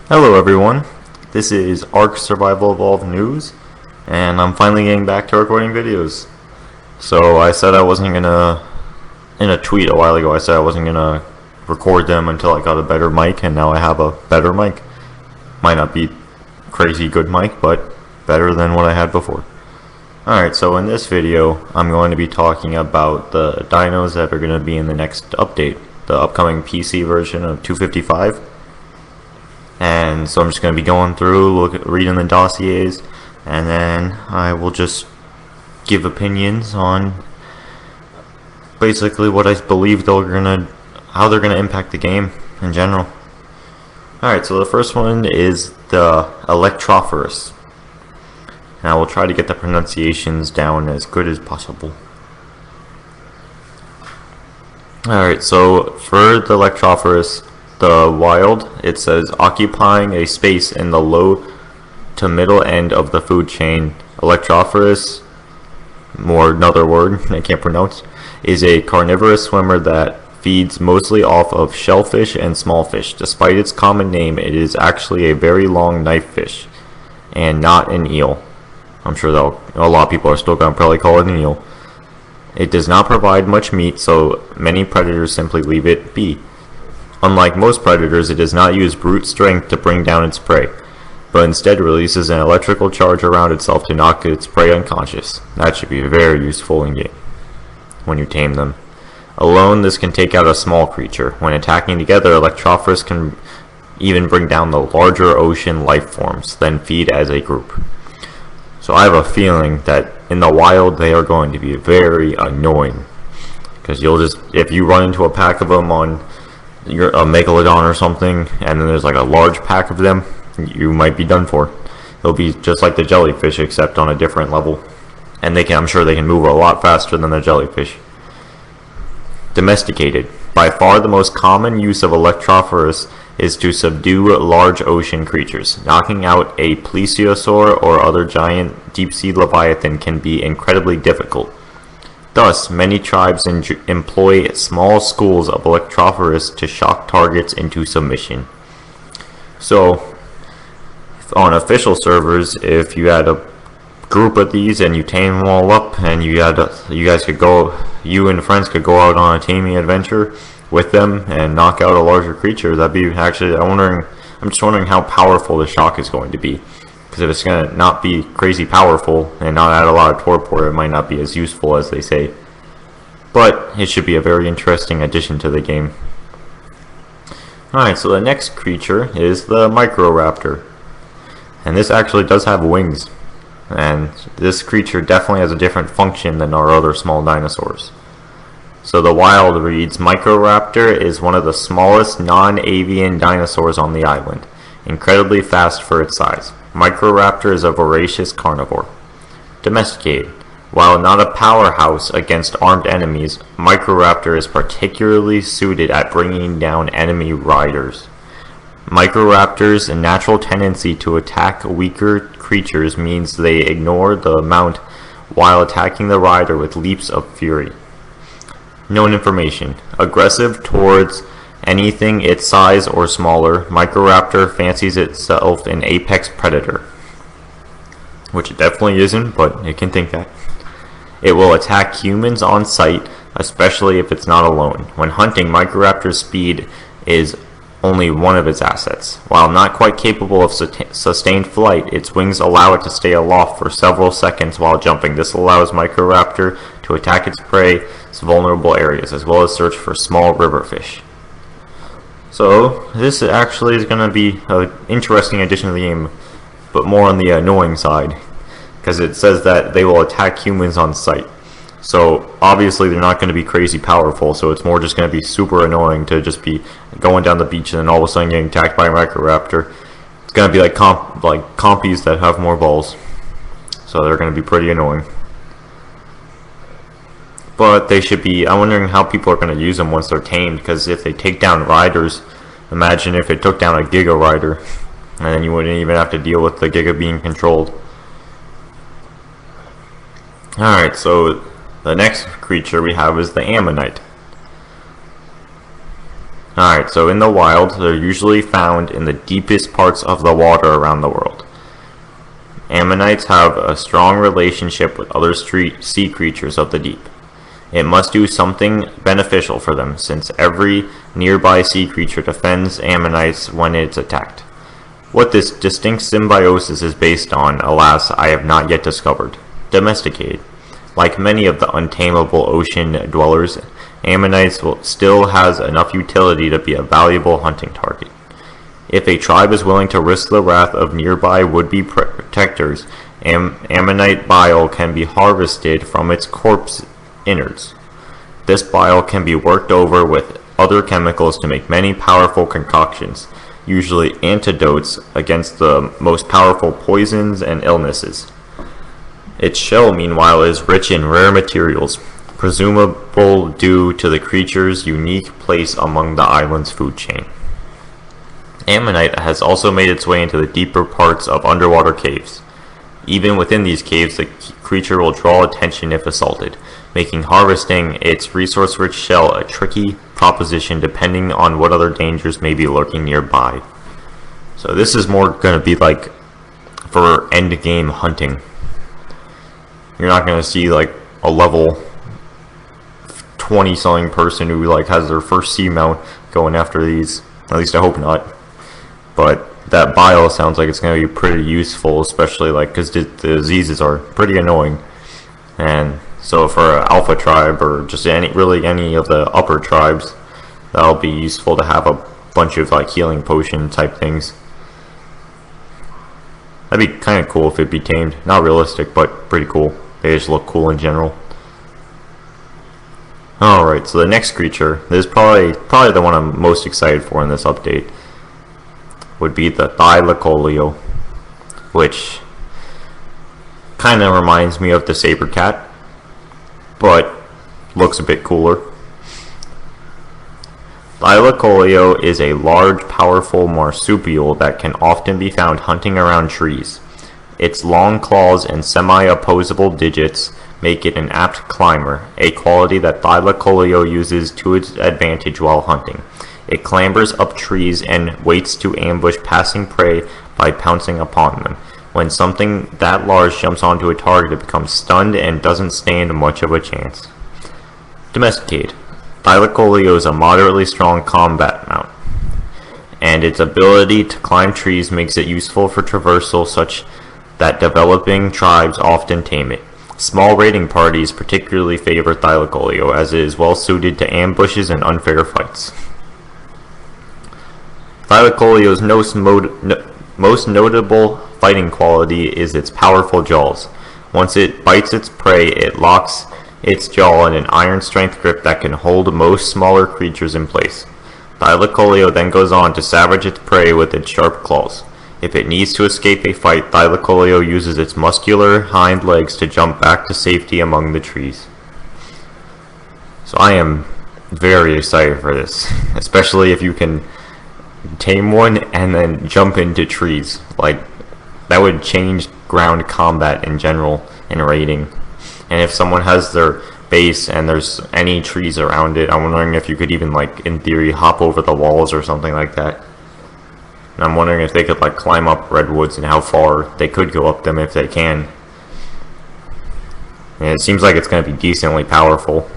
Hello everyone, this is ARK Survival Evolved News, and I'm finally getting back to recording videos. So I said I wasn't gonna, in a tweet a while ago, I said I wasn't gonna record them until I got a better mic, and now I have a better mic. Might not be crazy good mic, but better than what I had before. Alright, so in this video, I'm going to be talking about the dinos that are going to be in the next update, the upcoming PC version of 255. And so I'm just going to be going through, reading the dossiers, and then I will just give opinions on basically what I believe how they're gonna impact the game in general. Alright, so the first one is the Electrophorus. And I will try to get the pronunciations down as good as possible. Alright, so for the Electrophorus, the wild, it says occupying a space in the low to middle end of the food chain. Electrophorus, more another word I can't pronounce, is a carnivorous swimmer that feeds mostly off of shellfish and small fish. Despite its common name, it is actually a very long knife fish and not an eel. I'm sure that a lot of people are still going to probably call it an eel. It does not provide much meat, so many predators simply leave it be. Unlike most predators, it does not use brute strength to bring down its prey, but instead releases an electrical charge around itself to knock its prey unconscious. That should be very useful in game when you tame them. Alone, this can take out a small creature. When attacking together, Electrophorus can even bring down the larger ocean life forms, then feed as a group. So I have a feeling that in the wild they are going to be very annoying, because if you run into a pack of them on a megalodon or something, and then there's like a large pack of them, you might be done for. It'll be just like the jellyfish, except on a different level, and I'm sure they can move a lot faster than the jellyfish. Domesticated. By far the most common use of Electrophorus is to subdue large ocean creatures. Knocking out a plesiosaur or other giant deep-sea leviathan can be incredibly difficult. Thus, many tribes employ small schools of Electrophorus to shock targets into submission. So, on official servers, if you had a group of these and you tame them all up, and you and friends could go out on a taming adventure with them and knock out a larger creature, that'd be actually, I'm just wondering how powerful the shock is going to be. Because if it's going to not be crazy powerful and not add a lot of torpor, it might not be as useful as they say. But it should be a very interesting addition to the game. Alright, so the next creature is the Microraptor. And this actually does have wings. And this creature definitely has a different function than our other small dinosaurs. So the wild reads, Microraptor is one of the smallest non-avian dinosaurs on the island. Incredibly fast for its size. Microraptor is a voracious carnivore. Domesticated. While not a powerhouse against armed enemies, Microraptor is particularly suited at bringing down enemy riders. Microraptors' natural tendency to attack weaker creatures means they ignore the mount while attacking the rider with leaps of fury. Known information. Aggressive towards anything its size or smaller, Microraptor fancies itself an apex predator. Which it definitely isn't, but it can think that. It will attack humans on sight, especially if it's not alone. When hunting, Microraptor's speed is only one of its assets. While not quite capable of sustained flight, its wings allow it to stay aloft for several seconds while jumping. This allows Microraptor to attack its prey's vulnerable areas, as well as search for small river fish. So, this actually is going to be an interesting addition to the game, but more on the annoying side, because it says that they will attack humans on sight. So, obviously they're not going to be crazy powerful, so it's more just going to be super annoying to just be going down the beach and then all of a sudden getting attacked by a Microraptor. It's going to be like compies that have more balls. So they're going to be pretty annoying. But they should be, I'm wondering how people are going to use them once they're tamed, because if they take down riders, imagine if it took down a Giga Rider, and then you wouldn't even have to deal with the Giga being controlled. Alright, so the next creature we have is the Ammonite. Alright, so in the wild, they're usually found in the deepest parts of the water around the world. Ammonites have a strong relationship with other sea creatures of the deep. It must do something beneficial for them, since every nearby sea creature defends ammonites when it's attacked. What this distinct symbiosis is based on, alas, I have not yet discovered. Domesticated. Like many of the untamable ocean dwellers, ammonites still has enough utility to be a valuable hunting target. If a tribe is willing to risk the wrath of nearby would-be protectors, ammonite bile can be harvested from its corpse innards. This bile can be worked over with other chemicals to make many powerful concoctions, usually antidotes against the most powerful poisons and illnesses. Its shell, meanwhile, is rich in rare materials, presumable due to the creature's unique place among the island's food chain. Ammonite has also made its way into the deeper parts of underwater caves. Even within these caves, the creature will draw attention if assaulted, making harvesting its resource-rich shell a tricky proposition depending on what other dangers may be lurking nearby. So this is more going to be like for end-game hunting. You're not going to see like a level 20-something person who like has their first seamount going after these. At least I hope not. But that bile sounds like it's going to be pretty useful, especially like because the diseases are pretty annoying. And so for an alpha tribe or just any of the upper tribes, that'll be useful to have a bunch of like healing potion type things. That'd be kind of cool if it'd be tamed. Not realistic, but pretty cool. They just look cool in general. Alright, so the next creature, this is probably the one I'm most excited for in this update, would be the Thylacoleo, which kind of reminds me of the saber cat, but looks a bit cooler. Thylacoleo is a large, powerful marsupial that can often be found hunting around trees. Its long claws and semi-opposable digits make it an apt climber, a quality that Thylacoleo uses to its advantage while hunting. It clambers up trees and waits to ambush passing prey by pouncing upon them. When something that large jumps onto a target, it becomes stunned and doesn't stand much of a chance. Domesticated. Thylacoleo is a moderately strong combat mount, and its ability to climb trees makes it useful for traversal such that developing tribes often tame it. Small raiding parties particularly favor Thylacoleo, as it is well suited to ambushes and unfair fights. Thylacoleo's most notable fighting quality is its powerful jaws. Once it bites its prey, it locks its jaw in an iron strength grip that can hold most smaller creatures in place. Thylacoleo then goes on to savage its prey with its sharp claws. If it needs to escape a fight, Thylacoleo uses its muscular hind legs to jump back to safety among the trees. So I am very excited for this, especially if you can tame one and then jump into trees. Like, that would change ground combat in general in raiding. And if someone has their base and there's any trees around it, I'm wondering if you could even, like, in theory, hop over the walls or something like that. And I'm wondering if they could, like, climb up redwoods and how far they could go up them if they can. And it seems like it's going to be decently powerful.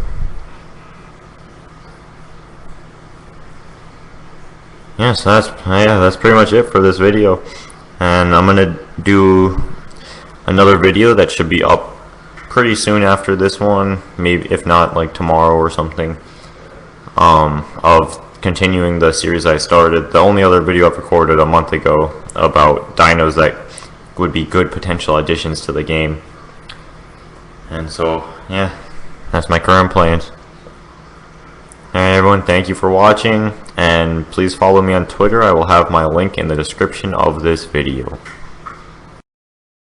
Yeah, so that's pretty much it for this video. And I'm going to do another video that should be up pretty soon after this one, maybe if not like tomorrow or something, of continuing the series I started. The only other video I've recorded a month ago about dinos that would be good potential additions to the game. And so, yeah, that's my current plans. Alright everyone, thank you for watching, and please follow me on Twitter. I will have my link in the description of this video.